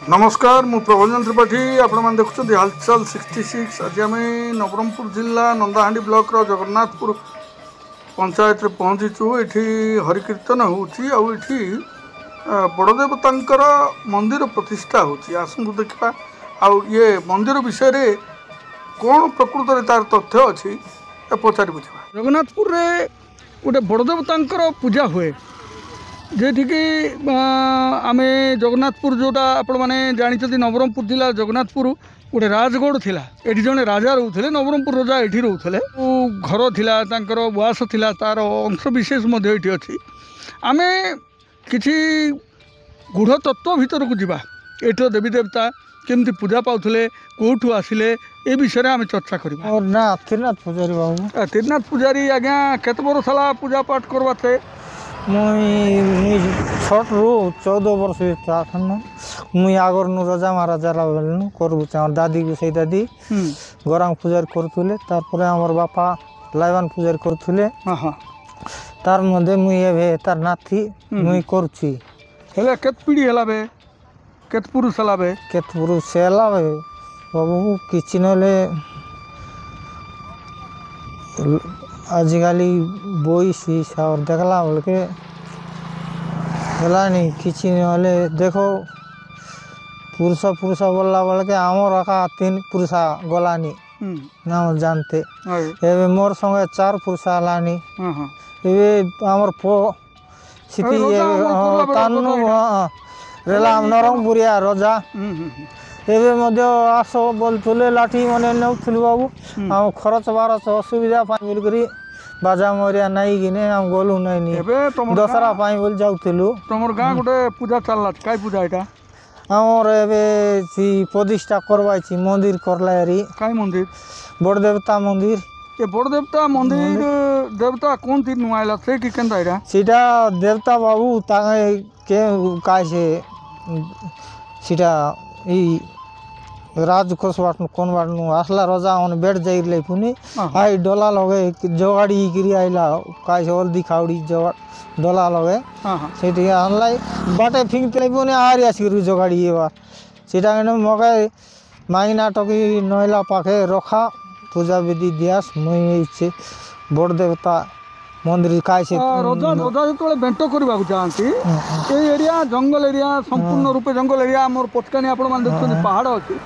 नमस्कार मु प्रभंजन त्रिपाठी आपण मैंने देखुं हालचाल 66। आज आम नवरंगपुर जिला नंदाहांडी ब्लॉक जगन्नाथपुर पंचायत रे पहुंचीचु। ये हरिकीर्तन होची बड़देवतांकर मंदिर प्रतिष्ठा होची। आसंतु देखा ये मंदिर विषय रे कौन प्रकृत रे तार तथ्य अच्छी पचारि बुझा। जगन्नाथपुर रे गोटे बड़देवतांकर पूजा हुए जेठिकी आम जगन्नाथपुर जोटा आपण मैंने जानते नवरंगपुर जिला जगन्नाथपुर गोटे राजगढ़ थिला। एठी जने राजा रोथले नवरंगपुर राजा एठी रोथले घर थिला तांकर उआस थिला तार अंश विशेष मध्य एठी अछि। आमे किछि गूढ़ तत्व भीतर को जिबा एठो देवी देवता केमती पूजा पाउथले कोठू आसिले ए विषय आम चर्चा करबा। और ना त्रिनाथ पुजारी बाबू त्रिनाथ पुजारी आज्ञा केते बरस हला पूजा पाठ करबाते मुई छोट रू 14 वर्ष मुई आगर नु राजा महाराजा बेलनु करू दादी को सही दादी गौरांग पूजारी करुले तार हमर बापा लाइवान पूजारी करुले तार मध्य मुई एबे तार नाथी मुई करूची। हेले केत पीढ़ी हला बे केत पुरुष हला बे हला बे बाबू किछि नले आजिकाली बोईसी और देखला बोल के हलानी किछि नले देखो पुरुष बोलला बोल के आमर रखा 3 पुरुष गलानी ना जानते एबे मोर संगे 4 पुरुष हलानी एबे आमर पो सिटी तानु रेला नरंगपुरिया राजा एबे मध्य आसो बोलथुले लाठी मने नउथुल बाबू हम खरच बारस असुविधा पाई बोल करी बाजा मरिया नाही किने हम गोलु नाही नी एबे दसरा पाई बोल जाउथुलु। तमर गां गोटे पूजा चलला काय पूजा एटा हमर एबे सी प्रतिष्ठा करवाई छी मंदिर करलारी काय मंदिर बड़ देवता मंदिर ये बड़ देवता मंदिर देवता कोन तीन नुआइला से कि केनता एटा सीटा देवता बाबू तागे के काय से सीटा ई राजकोष बाट कोन बाट आसला राजा on बेड जाइले पुनी आई डोला लगे जोगाड़ी गिरी आइला काय से हल्दी खाउडी डोला लगे सेठी आनलाई बाटे फिंगतले पुनी आरी आसी जोगाड़ी एवा सेटा मगे माइना टकी नइला पाखे रखा पूजा विधि दियास मई इच्छे बड़ देवता मंदिर काय से रोजा जो बेंटो करबा चाहती ए एरिया जंगल एरिया संपूर्ण रूपे जंगल एरिया मोर पटकानी आपण मान देखछन पहाड़ अछि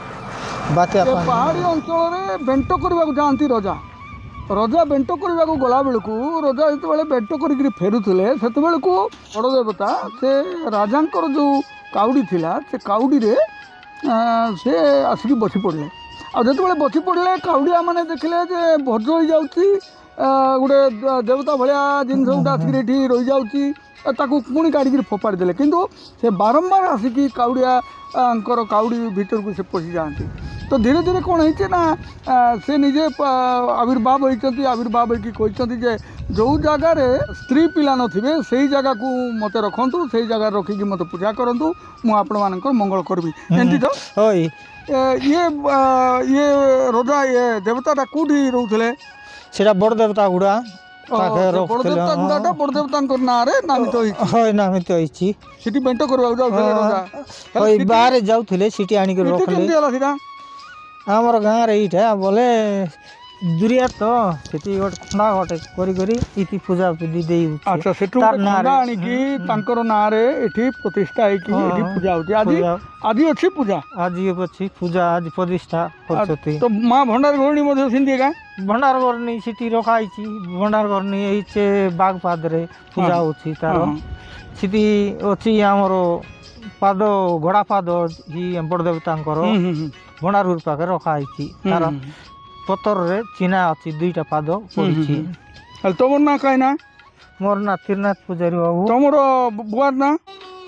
बाते पहाड़ी अंचल रे बेंटो करबा चाहती राजा बेंटो करबा गला बेलकू राजा जो बेंटो करी फेरुले सेते बेलकू बड़ देवता से राजांकर जो काउडी थिला से काउडी रे से आसिक बसी पड़ले आ जेते बसी पड़ले काउडिया माने देखले जे भज हो जाउची गोटे देवता भाया जिन आसिक रही जाऊँगी पुणी काढ़ी फोपाड़ी देले किंतु से बारंबार आसिकी काउडिया काउडी भीतर को से पशि जाती। तो धीरे धीरे कौन है ना से निजे आविर्भाव होती कहते जो जगार स्त्री पिला नथिबे से जगह को मत रखु से जगह रखिकी मत पूजा करूँ मुझे मंगल करी एमती तो ये राजा ये देवताटा कौटी रोले सेटा बड़ देवता गुड़ा बड़ देवता गुड़ाटा बड़ देवता ना रे नामित होई नामित होईची सिटी बेंटो करबा जाउथले राजा ओई बाहर जाउथले सिटी आनी के रखले केमती हला सिटा हमर गां रे इठा बोले दुरिया तो सेठी गोट खंडा गोटे करी करी इति पूजा विधि देई। अच्छा सेठू खंडा आनी की तांकर ना रे एठी प्रतिष्ठा है की एठी पूजा होती आदि अछि पूजा आज ये अछि पूजा आज प्रतिष्ठा करछती। तो मां भंडार गरणी मध्ये सिंधी का भंडार गरणी सिटी रखाईची भंडार गरणी एचे बाग पादरे पूजा होची तार सिटी अछि हमरो पाद घोड़ा पाद ही बड़ देवतांकर भंडार रूप पाके रखाईची तार पतर रे चिना अछि दुईटा पाद पड़िछि। हल तमर ना काय ना मोर ना त्रिनाथ पुजारी बाबू तमर बुआर ना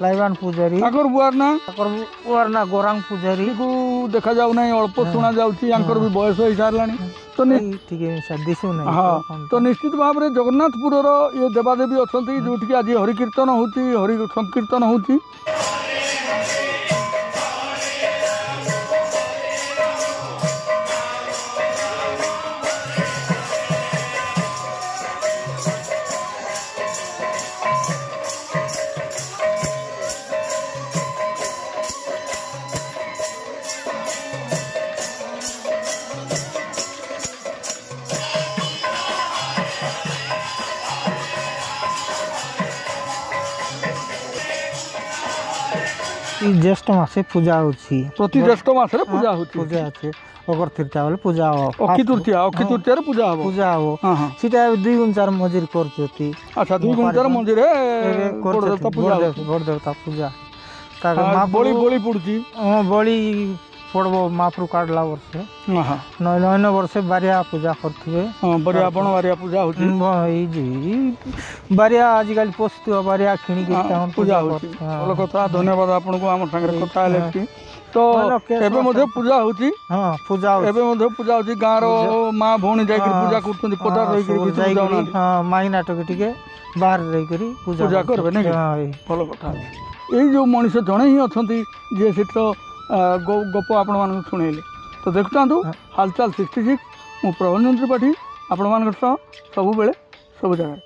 लाइवान पुजारी आगर बुआर ना गौरांग पुजारी को देखा जाउ नै अल्प सुना जाउछि आंकर भी बयस होई सारलानी तो ठीक है दिसु नै हां तो निश्चित भाव रे जगन्नाथपुर रो ये देवादेवी अछंती जोठी आज हरि कीर्तन होछि हरि संकीर्तन होछि। ई ज्येष्ठ मासे पूजा होची प्रति ज्येष्ठ मासरे पूजा होती पूजा আছে অগর তৃতীয়া বলে পূজা হব অক্ষি তৃতীয়ারে ପୂଜା ହବ পূজা হব ହଁ ହଁ সেটা 2 গুণচার মজুরি করছতি আচ্ছা 2 গুণଚାର ମନ୍ଦିରେ ବଡ଼ ଦେବତା ପୂଜା ହଉଛି। বড় দেবতা পূজা তাকে ବଳି ବଳି ପଡୁଛି বলি পড়ব মাপরু কাটলা বর্ষে ହଁ ହଁ নইলে অন্য বর্ষে বারিয়া পূজা করথিবে ହଁ ବରିଆ ବଣ ବାରିଆ ପୂଜା ହଉଛି এই যে বারিয়া আজকাল পোস্তুয়া বারিয়া কিଣିକି ତାଙ୍କର ପୂଜା ହଉଛି ଭଲ କଥା ଧନ୍ୟବାଦ ଆପଣଙ୍କୁ ଆମ ସାଙ୍ଗରେ କଥା ହେଲେ କି ତ ଏବେ ମଧ୍ୟ ପୂଜା ହଉଛି ହଁ ପୂଜା ଏବେ ମଧ୍ୟ ପୂଜା ହଉଛି ଗାଁର ମା ଭଉଣୀ ଯାଇକରି ପୂଜା କରୁଛନ୍ତି ପଦାରେ ରହିକରି ଭିତରକୁ ଯାଉନାହାନ୍ତି ହଁ ମାଇନା ଟିକେ ବାହାରେ ରହିକରି ପୂଜା କରିବେ ନାଇଁ କି? ଭଲ କଥା ଏଇ ଯେଉଁ ମଣିଷ ଜଣେ ହିଁ ଅଛନ୍ତି ଯିଏ ସେଠିର ଗପ ଆପଣମାନଙ୍କୁ ଶୁଣେଇଲେ ତ ଦେଖୁଥାନ୍ତୁ ହାଲଚାଲ 66 ମୁଁ ପ୍ରଭଞ୍ଜନ ତ୍ରିପାଠୀ ଆପଣମାନଙ୍କ ସହ ସବୁବେଳେ ସବୁ ଜାଗାରେ।